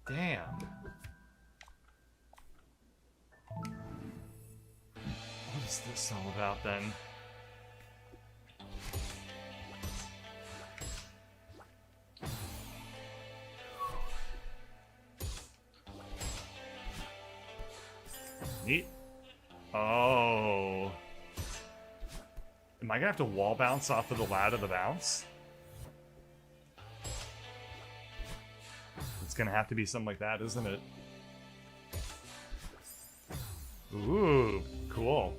Damn. What is this all about then? Neat. Oh. Am I gonna have to wall bounce off of the ladder to bounce? It's gonna have to be something like that, isn't it? Ooh, cool.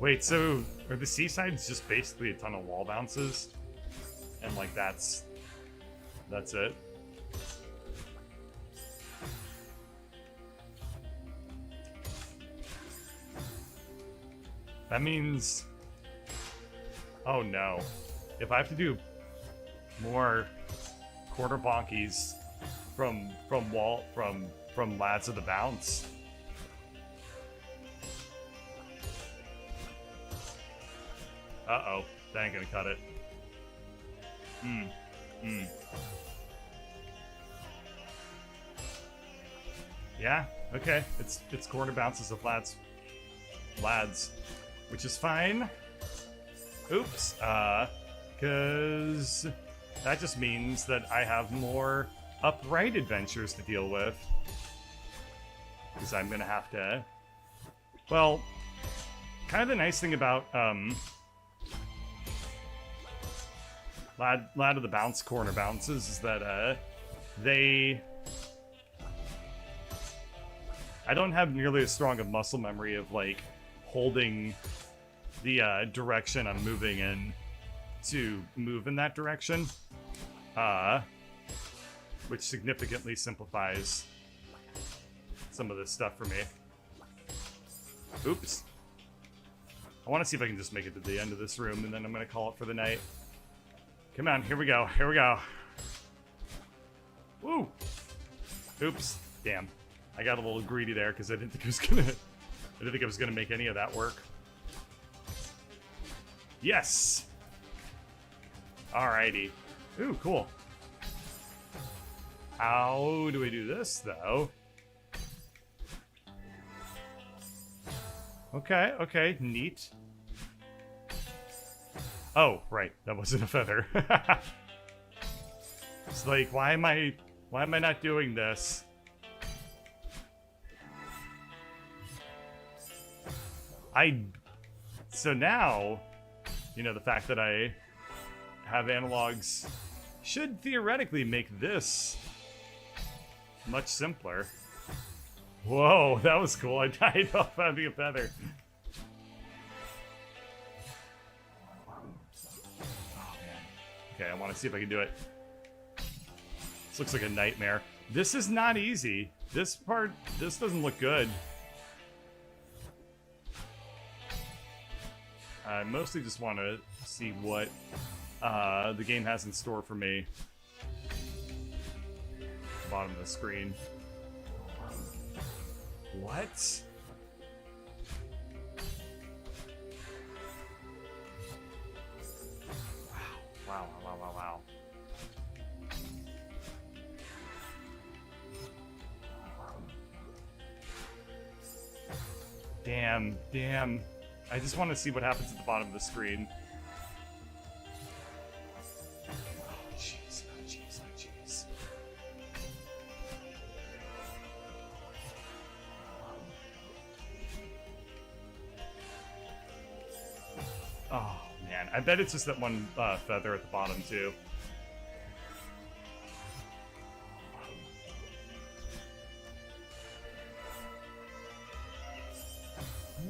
Wait, so are the seasides just basically a ton of wall bounces? And like that's it? That means, oh no, if I have to do more quarter bonkies from lads of the bounce. Uh-oh, that ain't gonna cut it. Yeah, okay, it's corner bounces of lads, which is fine. Oops, cause that just means that I have more upright adventures to deal with. Because I'm gonna have to... Well, kind of the nice thing about lad of the bounce corner bounces is that they... I don't have nearly as strong of muscle memory of like holding the direction I'm moving in to move in that direction, which significantly simplifies some of this stuff for me. Oops. I want to see if I can just make it to the end of this room, and then I'm going to call it for the night. Come on, here we go, here we go. Woo! Oops, damn. I got a little greedy there because I didn't think I was gonna make any of that work. Yes! Alrighty. Ooh, cool. How do we do this, though? Okay, okay, neat. Oh, right, that wasn't a feather. It's like, why am I not doing this? So now, you know, the fact that I have analogs should theoretically make this much simpler. Whoa, that was cool. I died off having a feather. Oh, man. Okay, I want to see if I can do it. This looks like a nightmare. This is not easy. This doesn't look good. I mostly just want to see what the game has in store for me. Bottom of the screen. What? Wow, wow, wow, wow. Damn, damn. I just want to see what happens at the bottom of the screen. Oh, jeez, oh, jeez, oh, jeez. Oh, man. I bet it's just that one feather at the bottom, too.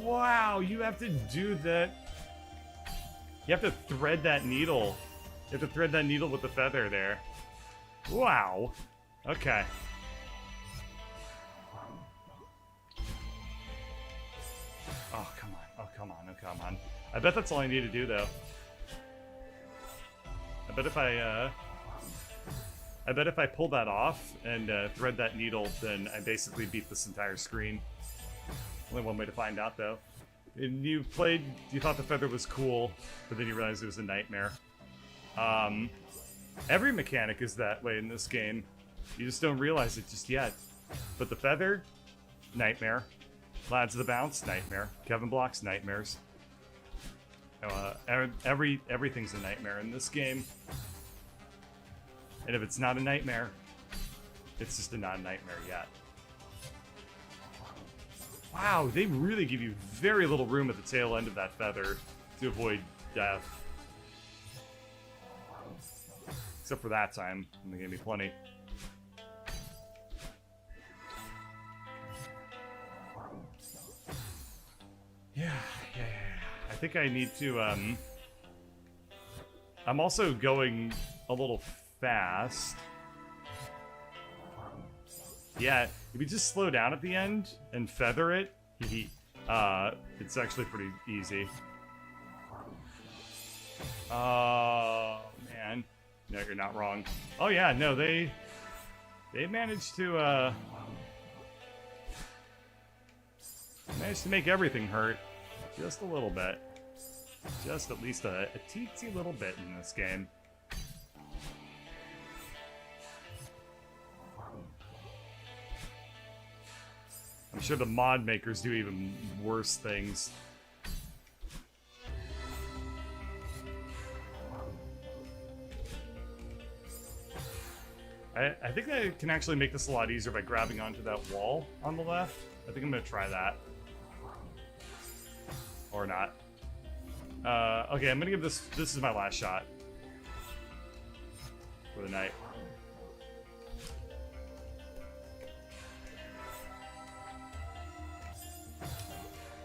Wow, you have to do that. You have to thread that needle. You have to thread that needle with the feather there. Wow. Okay. Oh, come on. Oh, come on. Oh, come on. I bet that's all I need to do, though. I bet if I pull that off and thread that needle, then I basically beat this entire screen. Only one way to find out, though. And you thought the feather was cool, but then you realized it was a nightmare. Every mechanic is that way in this game. You just don't realize it just yet. But the feather, nightmare. Lads of the bounce, nightmare. Kevin blocks, nightmares. Everything's a nightmare in this game. And if it's not a nightmare, it's just a non-nightmare yet. Wow, they really give you very little room at the tail end of that feather to avoid death. Except for that time, and they gave me plenty. Yeah. I think I need to, I'm also going a little fast. Yeah, if you just slow down at the end and feather it, it's actually pretty easy. Oh, man. No, you're not wrong. Oh, yeah, no, they managed to make everything hurt just a little bit. Just at least a teensy little bit in this game. I'm sure the mod makers do even worse things. I think I can actually make this a lot easier by grabbing onto that wall on the left. I think I'm gonna try that. Or not. Okay, I'm gonna give this is my last shot for the night.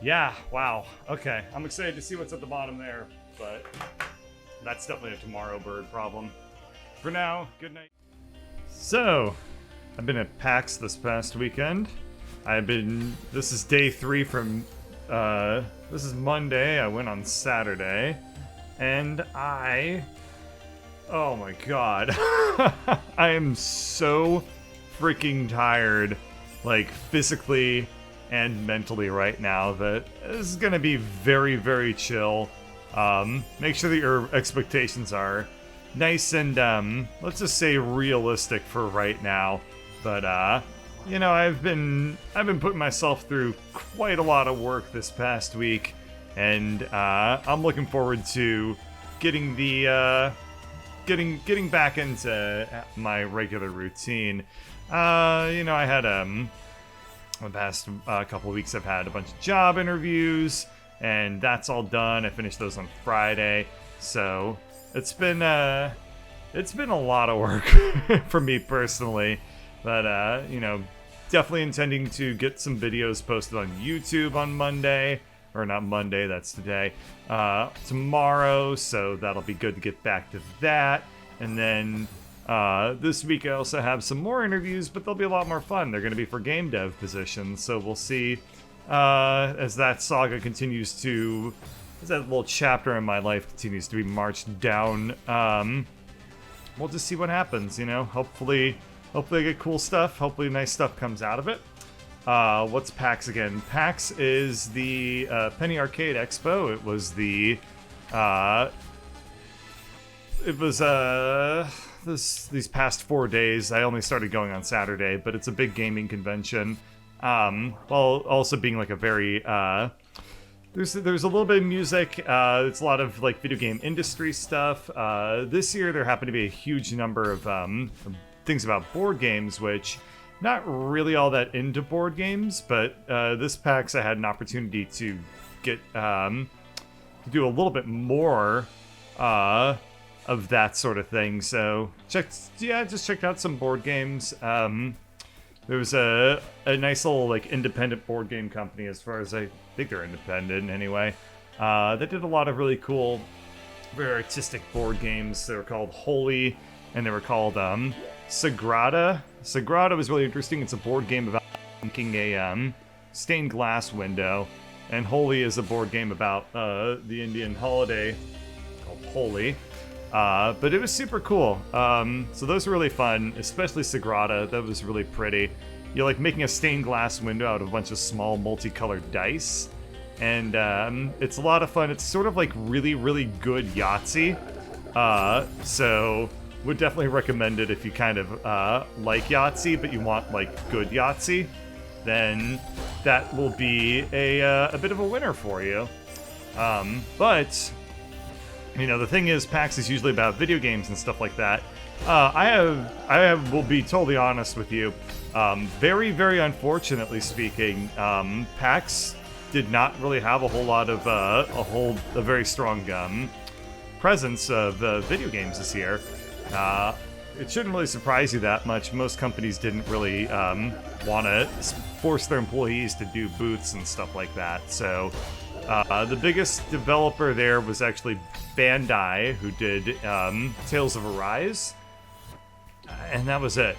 Yeah, wow. Okay, I'm excited to see what's at the bottom there, but that's definitely a tomorrow bird problem. For now, good night. So, I've been at PAX this past weekend. This is day 3 from, this is Monday. I went on Saturday, and oh my god. I am so freaking tired, like physically and mentally right now, that this is gonna be very, very chill. Make sure that your expectations are nice and, let's just say realistic for right now. But, you know, I've been putting myself through quite a lot of work this past week, and, I'm looking forward to getting getting back into my regular routine. You know, I had, the past couple of weeks I've had a bunch of job interviews, and that's all done. I finished those on Friday, so it's been a lot of work for me personally. But you know, definitely intending to get some videos posted on YouTube on Monday, or not Monday, that's today, tomorrow, so that'll be good to get back to that. And then this week I also have some more interviews, but they'll be a lot more fun. They're going to be for game dev positions, so we'll see as that saga continues to, as that little chapter in my life continues to be marched down. We'll just see what happens, you know. Hopefully I get cool stuff. Hopefully nice stuff comes out of it. What's PAX again? PAX is the Penny Arcade Expo. It was the these past 4 days. I only started going on Saturday, but it's a big gaming convention. While also being like a very there's a little bit of music. It's a lot of like video game industry stuff. This year there happened to be a huge number of things about board games, which not really all that into board games, but this PAX I had an opportunity to get to do a little bit more of that sort of thing. So just checked out some board games. There was a nice little like independent board game company, as far as I think they're independent anyway. They did a lot of really cool, very artistic board games. They were called Holy, and they were called Sagrada. Sagrada was really interesting. It's a board game about making a stained glass window, and Holy is a board game about the Indian holiday called Holi. But it was super cool. So those were really fun, especially Sagrada. That was really pretty. You're like making a stained glass window out of a bunch of small multicolored dice, and it's a lot of fun. It's sort of like really, really good Yahtzee. So would definitely recommend it if you kind of like Yahtzee, but you want like good Yahtzee. Then that will be a bit of a winner for you. But you know, the thing is, PAX is usually about video games and stuff like that. Will be totally honest with you. Very, very unfortunately speaking, PAX did not really have a whole lot of a very strong presence of video games this year. It shouldn't really surprise you that much. Most companies didn't really want to force their employees to do booths and stuff like that. So the biggest developer there was actually Bandai, who did Tales of Arise, and that was it.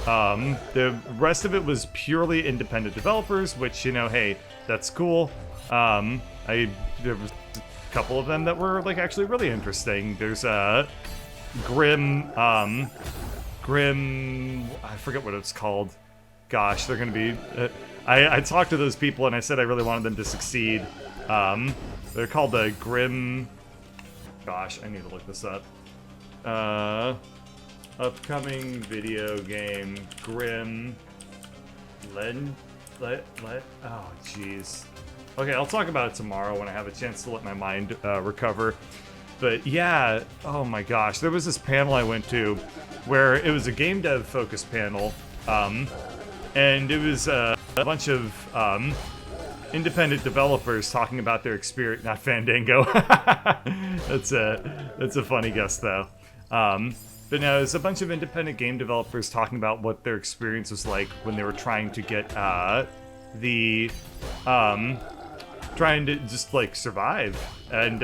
The rest of it was purely independent developers, which, you know, hey, that's cool. There was a couple of them that were like actually really interesting. There's Grim, I forget what it's called. Gosh, they're gonna be. I talked to those people and I said I really wanted them to succeed. They're called the Grim. Gosh, I need to look this up. Upcoming video game Grim. Oh, jeez. Okay, I'll talk about it tomorrow when I have a chance to let my mind recover. But yeah, oh my gosh, there was this panel I went to where it was a game dev focused panel, and it was a bunch of independent developers talking about their experience. Not Fandango. That's a funny guess though. But no, it's a bunch of independent game developers talking about what their experience was like when they were trying to get trying to just like survive. And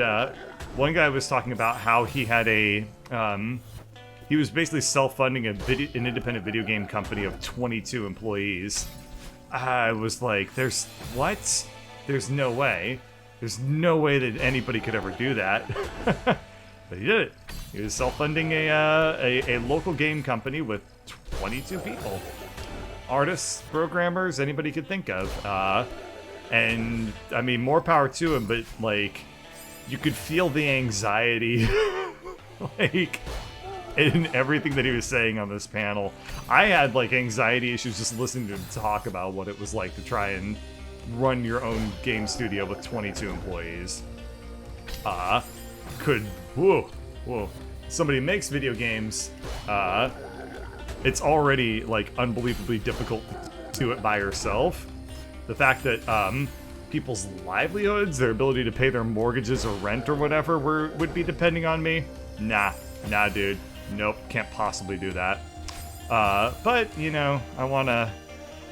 one guy was talking about how he had he was basically self-funding an independent video game company of 22 employees. I was like, there's no way. There's no way that anybody could ever do that. But he did it. He was self-funding a local game company with 22 people. Artists, programmers, anybody could think of. And, I mean, more power to him, but, like, you could feel the anxiety, like, in everything that he was saying on this panel. I had, like, anxiety issues just listening to him talk about what it was like to try and run your own game studio with 22 employees. Whoa. Somebody makes video games, it's already, like, unbelievably difficult to do it by yourself. The fact that people's livelihoods, their ability to pay their mortgages or rent or whatever would be depending on me, nah, dude. Nope, can't possibly do that. But, you know, I want to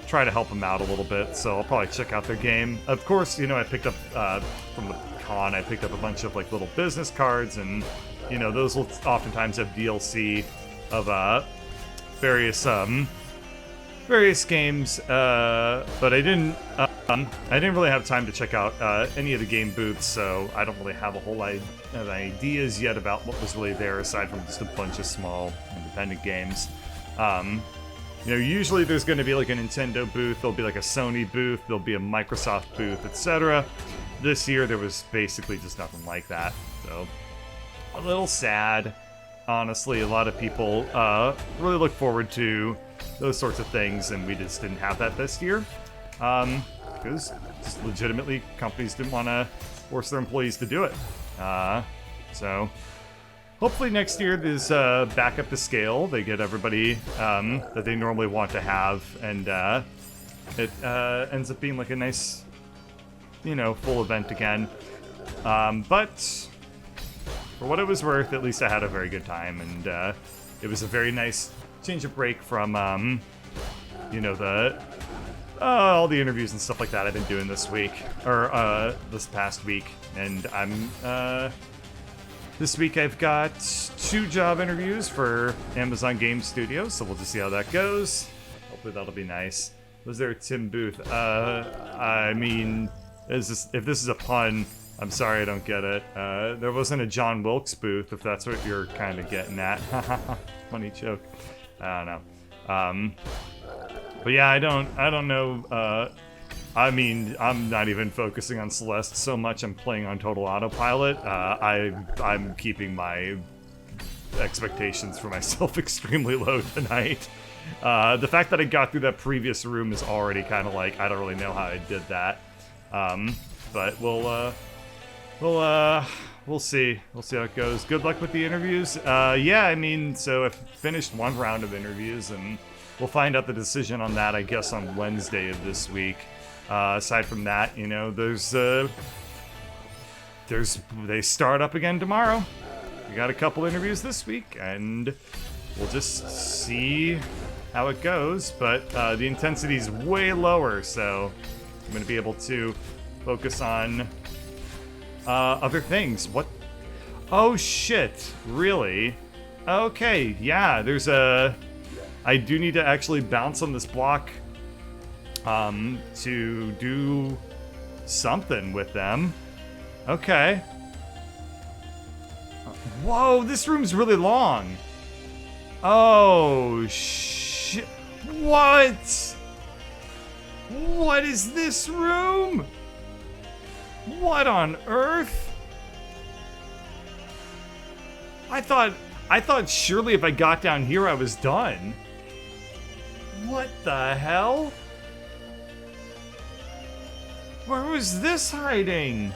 try to help them out a little bit, so I'll probably check out their game. Of course, you know, I picked up, from the con, I picked up a bunch of, like, little business cards, and, you know, those will oftentimes have DLC of, various games, but I didn't really have time to check out any of the game booths, so I don't really have a whole lot of ideas yet about what was really there, aside from just a bunch of small independent games. You know, usually there's going to be like a Nintendo booth, there'll be like a Sony booth, there'll be a Microsoft booth, etc. This year there was basically just nothing like that, so a little sad. Honestly, a lot of people really look forward to those sorts of things, and we just didn't have that this year. Because just legitimately companies didn't want to force their employees to do it. So hopefully next year there's back up to scale. They get everybody that they normally want to have, and it ends up being like a nice, you know, full event again. But for what it was worth, at least I had a very good time, and it was a very nice change of break from, you know, all the interviews and stuff like that I've been doing this week, or this past week. And this week I've got 2 job interviews for Amazon Game Studios, so we'll just see how that goes. Hopefully that'll be nice. Was there a Tim Booth? I mean, if this is a pun, I'm sorry I don't get it. There wasn't a John Wilkes booth, if that's what you're kind of getting at. Funny joke. I don't know. But yeah, I don't know. I mean, I'm not even focusing on Celeste so much. I'm playing on total autopilot. I'm keeping my expectations for myself extremely low tonight. The fact that I got through that previous room is already kind of like, I don't really know how I did that. But we'll see. We'll see how it goes. Good luck with the interviews. Yeah, I mean, so I finished one round of interviews, and we'll find out the decision on that, I guess, on Wednesday of this week. Aside from that, you know, they start up again tomorrow. We got a couple interviews this week, and we'll just see how it goes. But the intensity is way lower, so I'm going to be able to focus on other things. What? Oh shit! Really? Okay, yeah. There's a. I do need to actually bounce on this block to do something with them. Okay. Whoa, this room's really long. Oh, shit. What? What is this room? What on earth? I thought surely if I got down here I was done. What the hell? Where was this hiding?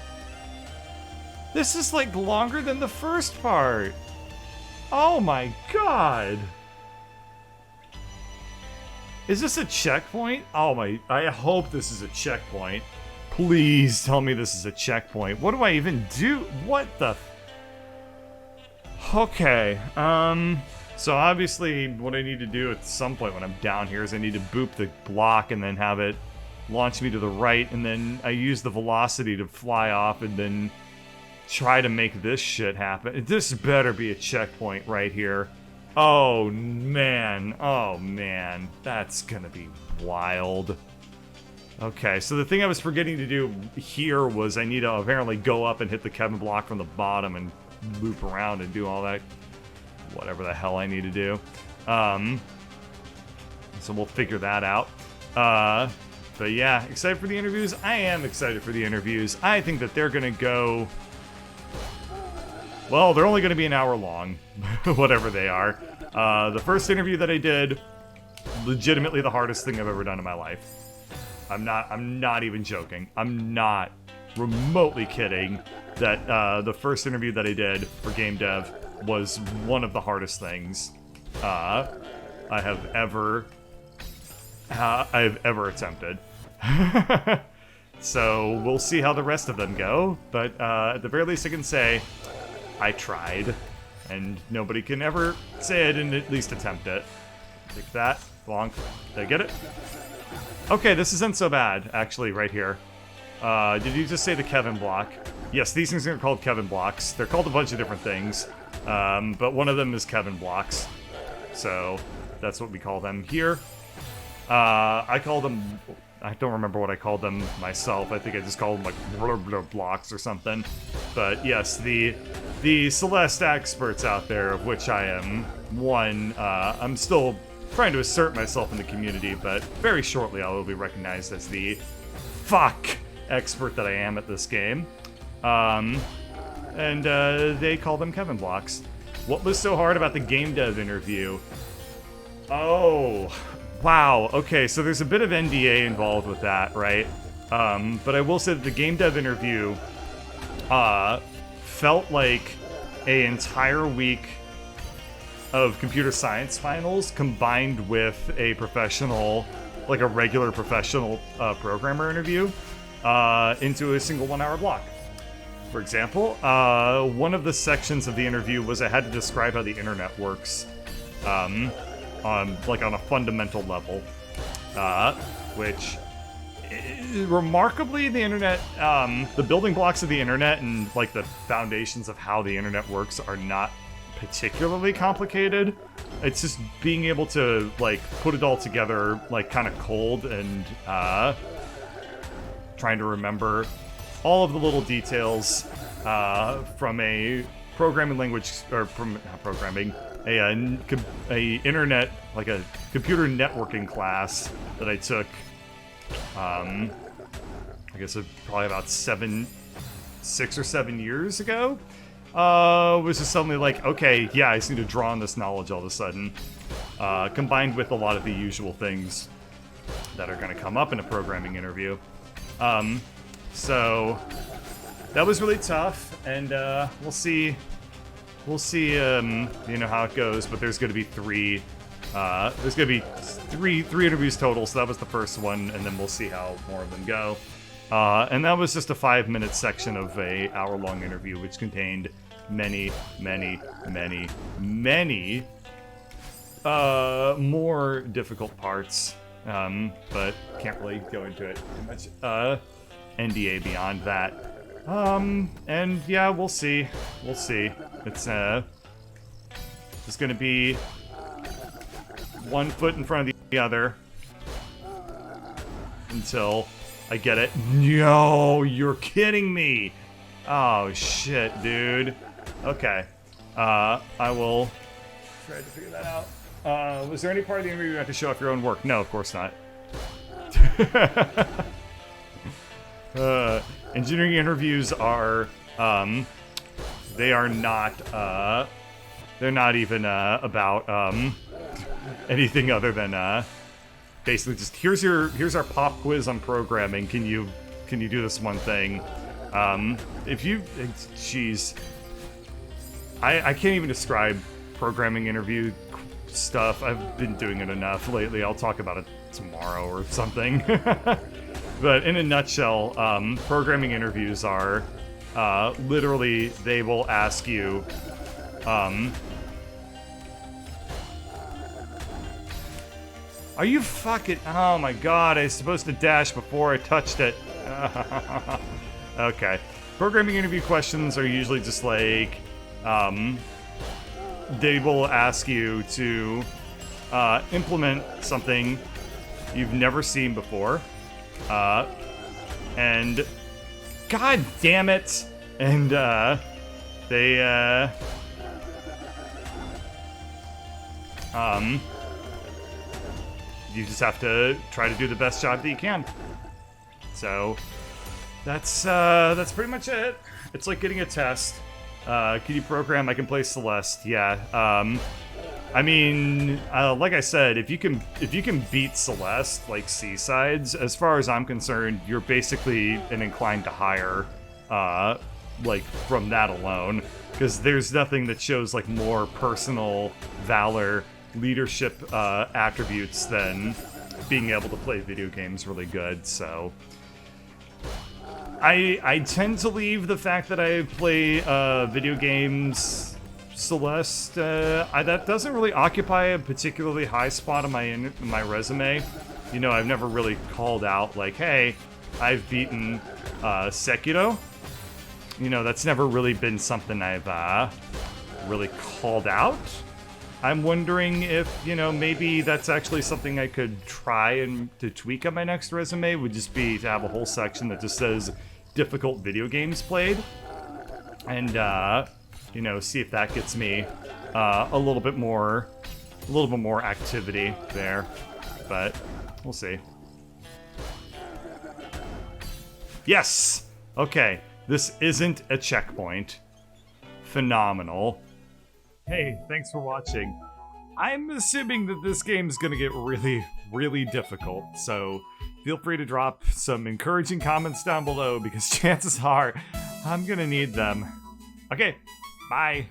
This is like longer than the first part. Oh my god. Is this a checkpoint? Oh my, I hope this is a checkpoint. Please tell me this is a checkpoint. What do I even do? What the? Okay, so obviously what I need to do at some point when I'm down here is I need to boop the block and then have it launch me to the right, and then I use the velocity to fly off and then try to make this shit happen. This better be a checkpoint right here. Oh man, that's gonna be wild. Okay, so the thing I was forgetting to do here was I need to apparently go up and hit the Kevin block from the bottom and loop around and do all that, whatever the hell I need to do. So we'll figure that out. But yeah, excited for the interviews? I am excited for the interviews. I think that they're gonna go... Well, they're only gonna be an hour long, whatever they are. The first interview that I did, legitimately the hardest thing I've ever done in my life. I'm not even joking. I'm not remotely kidding that the first interview that I did for game dev was one of the hardest things I have ever attempted. So we'll see how the rest of them go, but at the very least I can say I tried, and nobody can ever say I didn't at least attempt it. Take that, bonk. Did I get it? Okay, this isn't so bad, actually, right here. Did you just say the Kevin block? Yes, these things are called Kevin blocks. They're called a bunch of different things, but one of them is Kevin blocks. So that's what we call them here. I call them... I don't remember what I called them myself. I think I just called them like blur blocks or something. But yes, the Celeste experts out there, of which I am one, I'm still trying to assert myself in the community, but very shortly I will be recognized as the expert that I am at this game. And they call them Kevin blocks. What was so hard about the game dev interview? Oh... Wow, okay, so there's a bit of NDA involved with that, right? But I will say that the game dev interview felt like an entire week of computer science finals combined with a professional, like a regular professional programmer interview into a single 1 hour block. For example, one of the sections of the interview was I had to describe how the internet works. On a fundamental level, which remarkably the internet, the building blocks of the internet and like the foundations of how the internet works are not particularly complicated. It's just being able to like put it all together like kind of cold and trying to remember all of the little details from a programming language, or from not programming, a internet, like a computer networking class that I took, I guess probably about 6 or 7 years ago. was just suddenly like, okay, yeah, I just need to draw on this knowledge all of a sudden. Combined with a lot of the usual things that are going to come up in a programming interview. So that was really tough, and we'll see. We'll see, how it goes. But there's going to be three. There's going to be three interviews total. So that was the first one, and then we'll see how more of them go. And that was just a 5-minute section of a hour-long interview, which contained many more difficult parts. But can't really go into it too much. NDA beyond that. And yeah, we'll see. We'll see. It's gonna be one foot in front of the other until I get it. No, you're kidding me. Oh shit, dude. Okay. I will try to figure that out. Was there any part of the interview you had to show off your own work? No, of course not. Engineering interviews are, they are not, they're not even, about, anything other than, basically just, here's our pop quiz on programming, can you do this one thing? Jeez. I can't even describe programming interview stuff. I've been doing it enough lately. I'll talk about it tomorrow or something. But in a nutshell, programming interviews are literally they will ask you are you fucking, oh my god, I was supposed to dash before I touched it. Okay. Programming interview questions are usually just like they will ask you to implement something you've never seen before. And god damn it. And they you just have to try to do the best job that you can. So that's pretty much it. It's like getting a test. Can you program? I can play Celeste. Yeah. I mean, like I said, if you can beat Celeste, like Seasides, as far as I'm concerned, you're basically an inclined to hire, like from that alone, because there's nothing that shows like more personal valor, leadership attributes than being able to play video games really good. So I tend to leave the fact that I play video games Celeste, that doesn't really occupy a particularly high spot on my resume. You know, I've never really called out like, hey, I've beaten Sekiro. You know, that's never really been something I've really called out. I'm wondering if, you know, maybe that's actually something I could try and to tweak on my next resume, would just be to have a whole section that just says difficult video games played. And, you know, see if that gets me a little bit more activity there, but we'll see. Yes! Okay, this isn't a checkpoint. Phenomenal. Hey, thanks for watching. I'm assuming that this game's gonna get really, really difficult, so feel free to drop some encouraging comments down below because chances are I'm gonna need them. Okay. Bye.